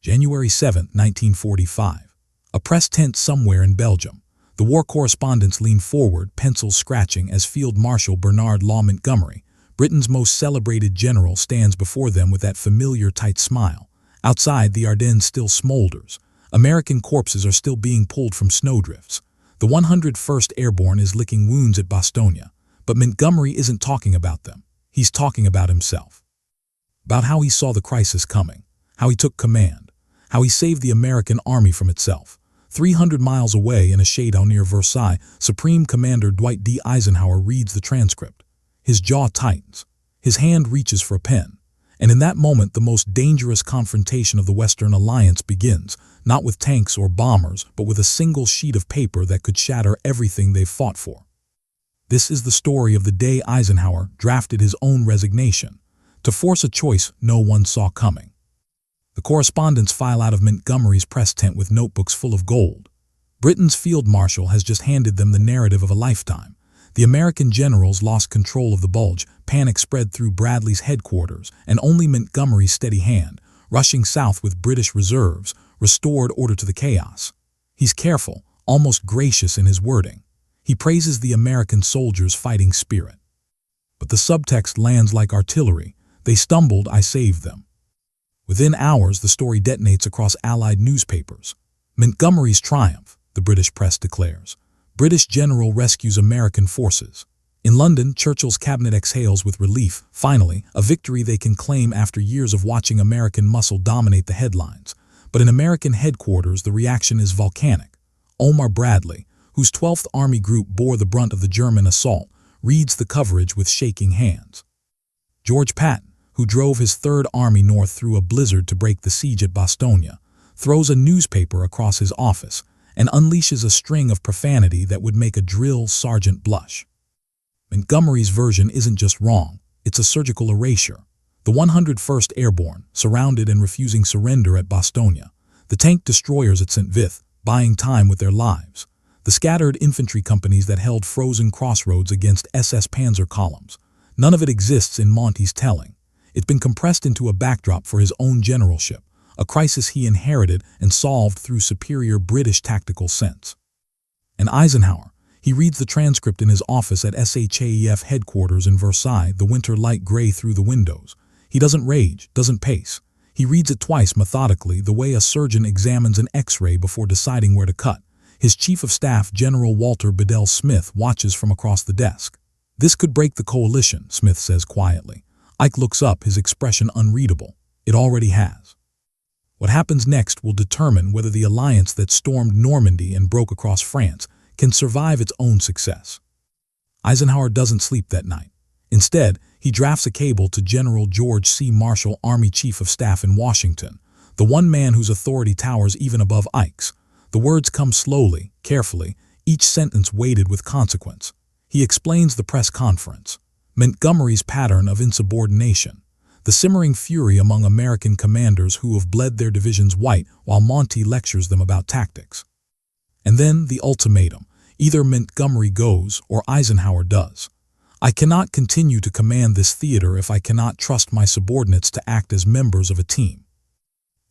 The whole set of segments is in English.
January 7, 1945. A press tent somewhere in Belgium. The war correspondents lean forward, pencils scratching, as Field Marshal Bernard Montgomery, Britain's most celebrated general, stands before them with that familiar tight smile. Outside, the Ardennes still smolders. American corpses are still being pulled from snowdrifts. The 101st Airborne is licking wounds at Bastogne, but Montgomery isn't talking about them. He's talking about himself. About how he saw the crisis coming, how he took command, how he saved the American army from itself. 300 miles away in a shadow near Versailles, Supreme Commander Dwight D. Eisenhower reads the transcript. His jaw tightens. His hand reaches for a pen. And in that moment, the most dangerous confrontation of the Western Alliance begins, not with tanks or bombers, but with a single sheet of paper that could shatter everything they've fought for. This is the story of the day Eisenhower drafted his own resignation, to force a choice no one saw coming. The correspondents file out of Montgomery's press tent with notebooks full of gold. Britain's Field Marshal has just handed them the narrative of a lifetime. The American generals lost control of the Bulge, panic spread through Bradley's headquarters, and only Montgomery's steady hand, rushing south with British reserves, restored order to the chaos. He's careful, almost gracious in his wording. He praises the American soldiers' fighting spirit. But the subtext lands like artillery. They stumbled, I saved them. Within hours, the story detonates across Allied newspapers. Montgomery's triumph, the British press declares. British general rescues American forces. In London, Churchill's cabinet exhales with relief. Finally, a victory they can claim after years of watching American muscle dominate the headlines. But in American headquarters, the reaction is volcanic. Omar Bradley, whose 12th Army Group bore the brunt of the German assault, reads the coverage with shaking hands. George Patton, who drove his 3rd Army north through a blizzard to break the siege at Bastogne, throws a newspaper across his office and unleashes a string of profanity that would make a drill sergeant blush. Montgomery's version isn't just wrong, it's a surgical erasure. The 101st Airborne, surrounded and refusing surrender at Bastogne. The tank destroyers at St. Vith, buying time with their lives. The scattered infantry companies that held frozen crossroads against SS Panzer columns. None of it exists in Monty's telling. It's been compressed into a backdrop for his own generalship, a crisis he inherited and solved through superior British tactical sense. And Eisenhower, he reads the transcript in his office at SHAEF headquarters in Versailles, the winter light gray through the windows. He doesn't rage, doesn't pace. He reads it twice methodically, the way a surgeon examines an X-ray before deciding where to cut. His chief of staff, General Walter Bedell Smith, watches from across the desk. This could break the coalition, Smith says quietly. Ike looks up, his expression unreadable. It already has. What happens next will determine whether the alliance that stormed Normandy and broke across France can survive its own success. Eisenhower doesn't sleep that night. Instead, he drafts a cable to General George C. Marshall, Army Chief of Staff in Washington, the one man whose authority towers even above Ike's. The words come slowly, carefully, each sentence weighted with consequence. He explains the press conference, Montgomery's pattern of insubordination, the simmering fury among American commanders who have bled their divisions white while Monty lectures them about tactics. And then the ultimatum, either Montgomery goes or Eisenhower does. I cannot continue to command this theater if I cannot trust my subordinates to act as members of a team.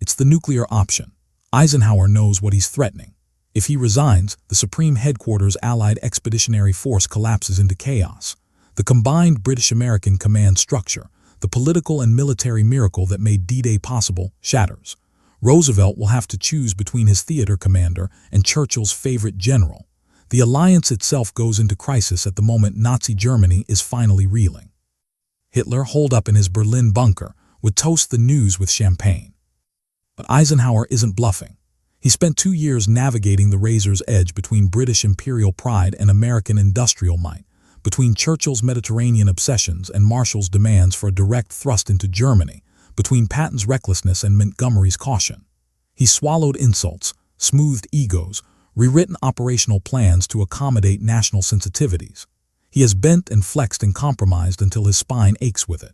It's the nuclear option. Eisenhower knows what he's threatening. If he resigns, the Supreme Headquarters Allied Expeditionary Force collapses into chaos. The combined British-American command structure, the political and military miracle that made D-Day possible, shatters. Roosevelt will have to choose between his theater commander and Churchill's favorite general. The alliance itself goes into crisis at the moment Nazi Germany is finally reeling. Hitler, holed up in his Berlin bunker, would toast the news with champagne. But Eisenhower isn't bluffing. He spent 2 years navigating the razor's edge between British imperial pride and American industrial might, between Churchill's Mediterranean obsessions and Marshall's demands for a direct thrust into Germany, between Patton's recklessness and Montgomery's caution. He swallowed insults, smoothed egos, rewritten operational plans to accommodate national sensitivities. He has bent and flexed and compromised until his spine aches with it.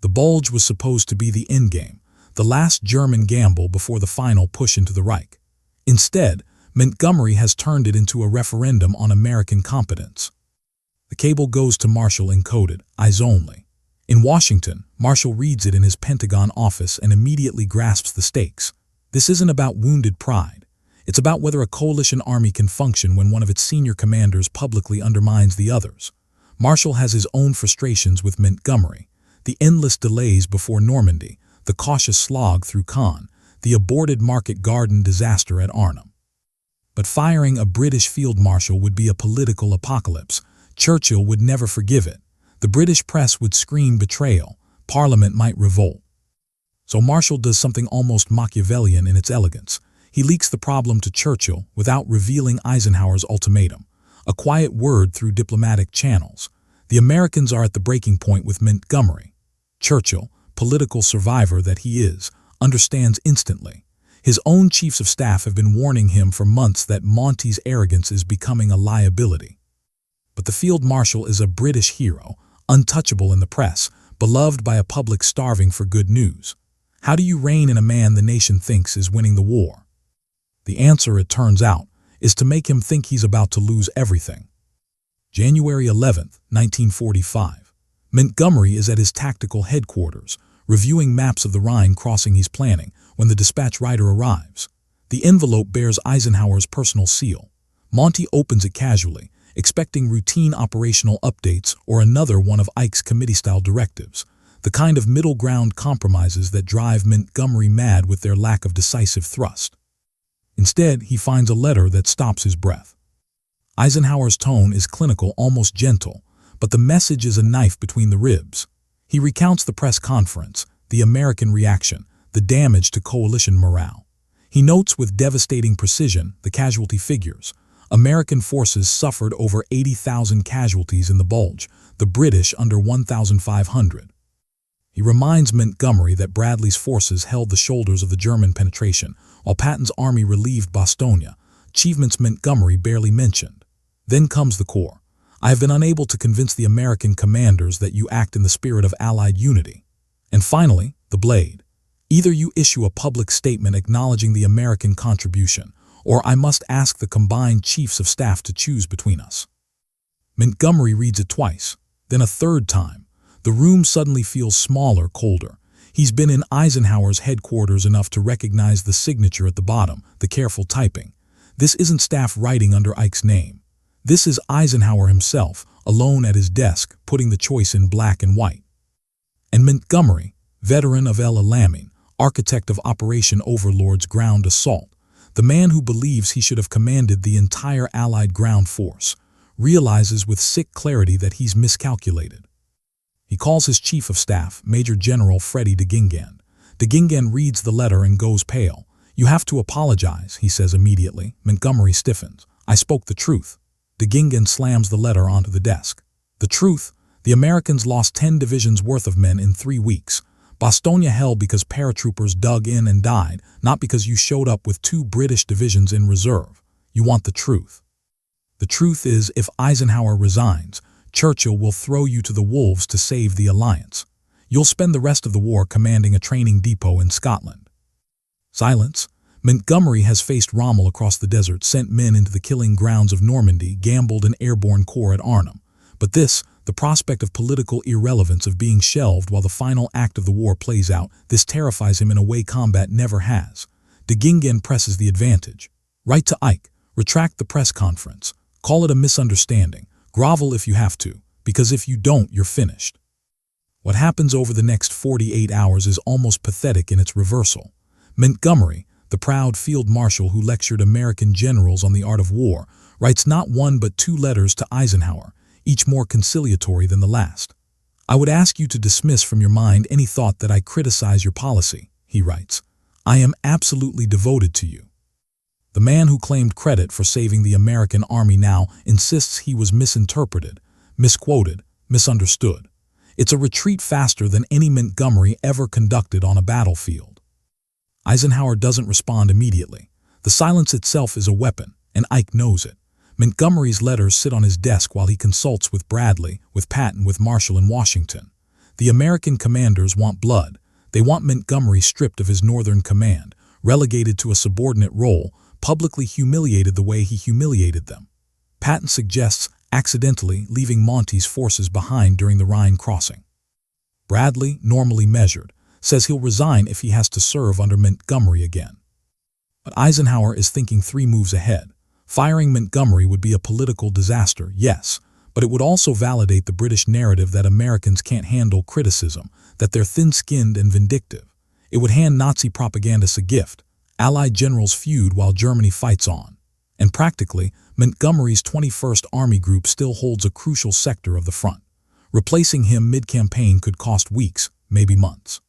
The Bulge was supposed to be the endgame, the last German gamble before the final push into the Reich. Instead, Montgomery has turned it into a referendum on American competence. The cable goes to Marshall encoded, eyes only. In Washington, Marshall reads it in his Pentagon office and immediately grasps the stakes. This isn't about wounded pride. It's about whether a coalition army can function when one of its senior commanders publicly undermines the others. Marshall has his own frustrations with Montgomery, the endless delays before Normandy, the cautious slog through Caen, the aborted Market Garden disaster at Arnhem. But firing a British field marshal would be a political apocalypse. Churchill would never forgive it. The British press would scream betrayal. Parliament might revolt. So Marshall does something almost Machiavellian in its elegance. He leaks the problem to Churchill without revealing Eisenhower's ultimatum, a quiet word through diplomatic channels. The Americans are at the breaking point with Montgomery. Churchill, political survivor that he is, understands instantly. His own chiefs of staff have been warning him for months that Monty's arrogance is becoming a liability. But the field marshal is a British hero, untouchable in the press, beloved by a public starving for good news. How do you rein in a man the nation thinks is winning the war? The answer, it turns out, is to make him think he's about to lose everything. January 11, 1945. Montgomery is at his tactical headquarters, reviewing maps of the Rhine crossing he's planning, when the dispatch rider arrives. The envelope bears Eisenhower's personal seal. Monty opens it casually, expecting routine operational updates or another one of Ike's committee-style directives, the kind of middle-ground compromises that drive Montgomery mad with their lack of decisive thrust. Instead, he finds a letter that stops his breath. Eisenhower's tone is clinical, almost gentle, but the message is a knife between the ribs. He recounts the press conference, the American reaction, the damage to coalition morale. He notes with devastating precision the casualty figures. American forces suffered over 80,000 casualties in the Bulge, the British under 1,500. He reminds Montgomery that Bradley's forces held the shoulders of the German penetration, while Patton's army relieved Bastogne, achievements Montgomery barely mentioned. Then comes the core. I have been unable to convince the American commanders that you act in the spirit of Allied unity. And finally, the blade. Either you issue a public statement acknowledging the American contribution, or I must ask the combined chiefs of staff to choose between us. Montgomery reads it twice, then a third time. The room suddenly feels smaller, colder. He's been in Eisenhower's headquarters enough to recognize the signature at the bottom, the careful typing. This isn't staff writing under Ike's name. This is Eisenhower himself, alone at his desk, putting the choice in black and white. And Montgomery, veteran of El Alamein, architect of Operation Overlord's ground assault, the man who believes he should have commanded the entire Allied ground force, realizes with sick clarity that he's miscalculated. He calls his chief of staff, Major General Freddie de Gingen. De Gingen reads the letter and goes pale. You have to apologize, he says immediately. Montgomery stiffens. I spoke the truth. De Gingen slams the letter onto the desk. The truth? The Americans lost 10 divisions worth of men in 3 weeks. Bastogne held because paratroopers dug in and died, not because you showed up with 2 British divisions in reserve. You want the truth. The truth is, if Eisenhower resigns, Churchill will throw you to the wolves to save the alliance. You'll spend the rest of the war commanding a training depot in Scotland. Silence. Montgomery has faced Rommel across the desert, sent men into the killing grounds of Normandy, gambled an airborne corps at Arnhem. But this, the prospect of political irrelevance of being shelved while the final act of the war plays out, this terrifies him in a way combat never has. De Gingen presses the advantage. Write to Ike. Retract the press conference. Call it a misunderstanding. Grovel if you have to, because if you don't, you're finished. What happens over the next 48 hours is almost pathetic in its reversal. Montgomery, the proud field marshal who lectured American generals on the art of war, writes not 1 but 2 letters to Eisenhower, each more conciliatory than the last. I would ask you to dismiss from your mind any thought that I criticize your policy, he writes. I am absolutely devoted to you. The man who claimed credit for saving the American army now insists he was misinterpreted, misquoted, misunderstood. It's a retreat faster than any Montgomery ever conducted on a battlefield. Eisenhower doesn't respond immediately. The silence itself is a weapon, and Ike knows it. Montgomery's letters sit on his desk while he consults with Bradley, with Patton, with Marshall in Washington. The American commanders want blood. They want Montgomery stripped of his northern command, relegated to a subordinate role, publicly humiliated the way he humiliated them. Patton suggests accidentally leaving Monty's forces behind during the Rhine crossing. Bradley, normally measured, says he'll resign if he has to serve under Montgomery again. But Eisenhower is thinking 3 moves ahead. Firing Montgomery would be a political disaster, yes, but it would also validate the British narrative that Americans can't handle criticism, that they're thin-skinned and vindictive. It would hand Nazi propagandists a gift. Allied generals feud while Germany fights on. And practically, Montgomery's 21st Army Group still holds a crucial sector of the front. Replacing him mid-campaign could cost weeks, maybe months.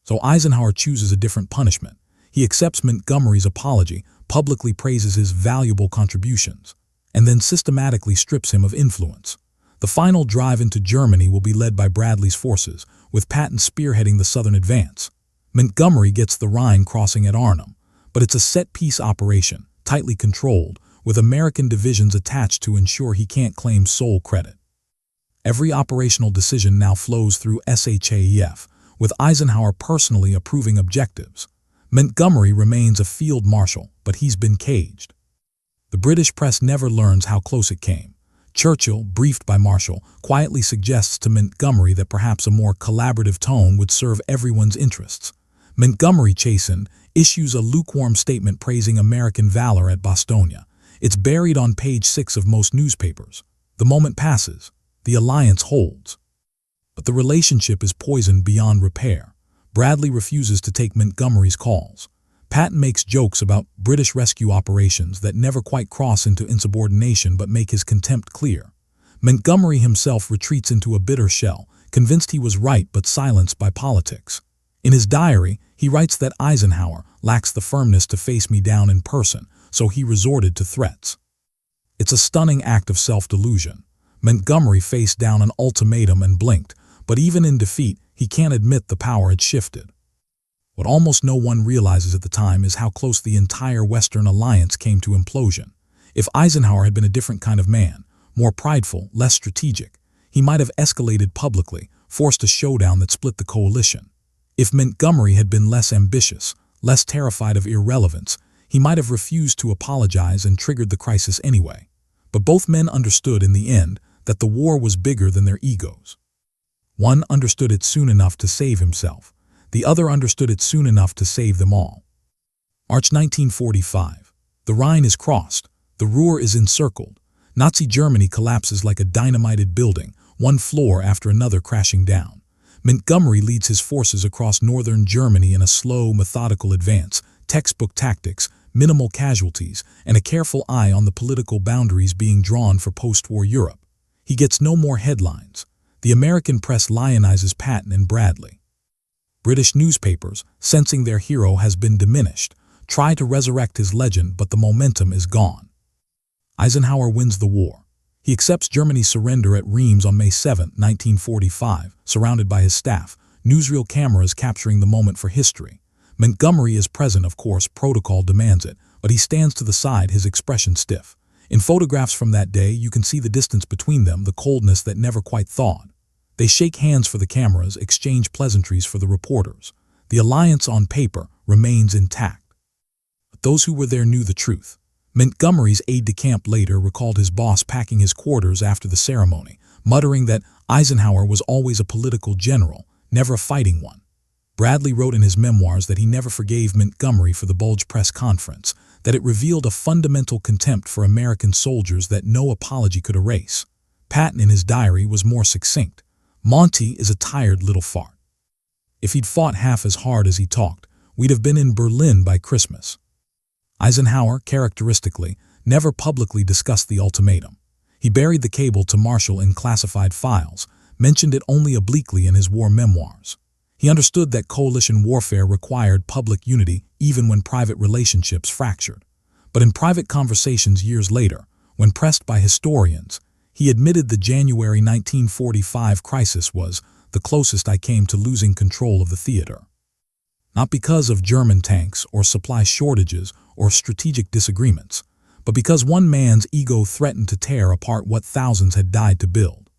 So Eisenhower chooses a different punishment. He accepts Montgomery's apology, publicly praises his valuable contributions, and then systematically strips him of influence. The final drive into Germany will be led by Bradley's forces, with Patton spearheading the southern advance. Montgomery gets the Rhine crossing at Arnhem, but it's a set-piece operation, tightly controlled, with American divisions attached to ensure he can't claim sole credit. Every operational decision now flows through SHAEF, with Eisenhower personally approving objectives. Montgomery remains a field marshal, but he's been caged. The British press never learns how close it came. Churchill, briefed by Marshall, quietly suggests to Montgomery that perhaps a more collaborative tone would serve everyone's interests. Montgomery, chastened, issues a lukewarm statement praising American valor at Bastogne. It's buried on page 6 of most newspapers. The moment passes. The alliance holds. But the relationship is poisoned beyond repair. Bradley refuses to take Montgomery's calls. Patton makes jokes about British rescue operations that never quite cross into insubordination but make his contempt clear. Montgomery himself retreats into a bitter shell, convinced he was right but silenced by politics. In his diary, he writes that Eisenhower lacks the firmness to face me down in person, so he resorted to threats. It's a stunning act of self-delusion. Montgomery faced down an ultimatum and blinked, but even in defeat, he can't admit the power had shifted. What almost no one realizes at the time is how close the entire Western alliance came to implosion. If Eisenhower had been a different kind of man, more prideful, less strategic, he might have escalated publicly, forced a showdown that split the coalition. If Montgomery had been less ambitious, less terrified of irrelevance, he might have refused to apologize and triggered the crisis anyway. But both men understood in the end that the war was bigger than their egos. One understood it soon enough to save himself. The other understood it soon enough to save them all. March 1945. The Rhine is crossed. The Ruhr is encircled. Nazi Germany collapses like a dynamited building, one floor after another crashing down. Montgomery leads his forces across northern Germany in a slow, methodical advance, textbook tactics, minimal casualties, and a careful eye on the political boundaries being drawn for post-war Europe. He gets no more headlines. The American press lionizes Patton and Bradley. British newspapers, sensing their hero has been diminished, try to resurrect his legend, but the momentum is gone. Eisenhower wins the war. He accepts Germany's surrender at Reims on May 7, 1945, surrounded by his staff, newsreel cameras capturing the moment for history. Montgomery is present, of course, protocol demands it, but he stands to the side, his expression stiff. In photographs from that day, you can see the distance between them, the coldness that never quite thawed. They shake hands for the cameras, exchange pleasantries for the reporters. The alliance on paper remains intact. But those who were there knew the truth. Montgomery's aide-de-camp later recalled his boss packing his quarters after the ceremony, muttering that Eisenhower was always a political general, never a fighting one. Bradley wrote in his memoirs that he never forgave Montgomery for the Bulge press conference, that it revealed a fundamental contempt for American soldiers that no apology could erase. Patton in his diary was more succinct. Monty is a tired little fart. If he'd fought half as hard as he talked, we'd have been in Berlin by Christmas. Eisenhower, characteristically, never publicly discussed the ultimatum. He buried the cable to Marshall in classified files, mentioned it only obliquely in his war memoirs. He understood that coalition warfare required public unity even when private relationships fractured. But in private conversations years later, when pressed by historians, he admitted the January 1945 crisis was the closest I came to losing control of the theater. Not because of German tanks or supply shortages or strategic disagreements, but because one man's ego threatened to tear apart what thousands had died to build.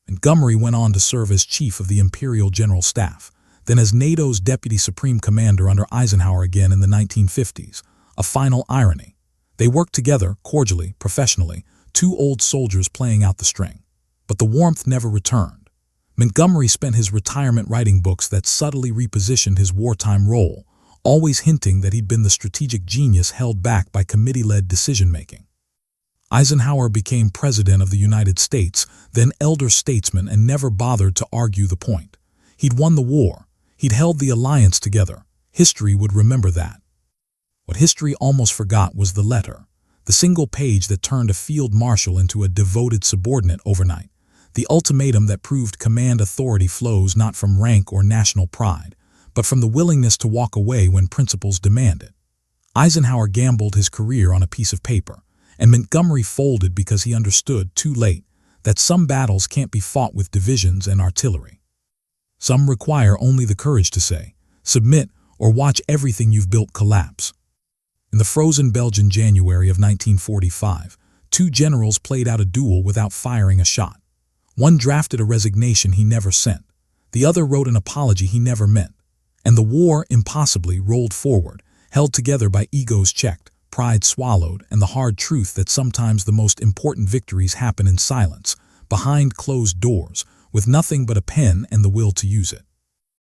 Montgomery went on to serve as chief of the Imperial General Staff, then as NATO's deputy supreme commander under Eisenhower again in the 1950s, a final irony. They worked together, cordially, professionally, two old soldiers playing out the string. But the warmth never returned. Montgomery spent his retirement writing books that subtly repositioned his wartime role, always hinting that he'd been the strategic genius held back by committee-led decision-making. Eisenhower became President of the United States, then elder statesman, and never bothered to argue the point. He'd won the war. He'd held the alliance together. History would remember that. What history almost forgot was the letter, the single page that turned a field marshal into a devoted subordinate overnight, the ultimatum that proved command authority flows not from rank or national pride, but from the willingness to walk away when principles demand it. Eisenhower gambled his career on a piece of paper, and Montgomery folded because he understood, too late, that some battles can't be fought with divisions and artillery. Some require only the courage to say, submit, or watch everything you've built collapse. In the frozen Belgian January of 1945, two generals played out a duel without firing a shot. One drafted a resignation he never sent. The other wrote an apology he never meant. And the war, impossibly, rolled forward, held together by egos checked, pride swallowed, and the hard truth that sometimes the most important victories happen in silence, behind closed doors, with nothing but a pen and the will to use it.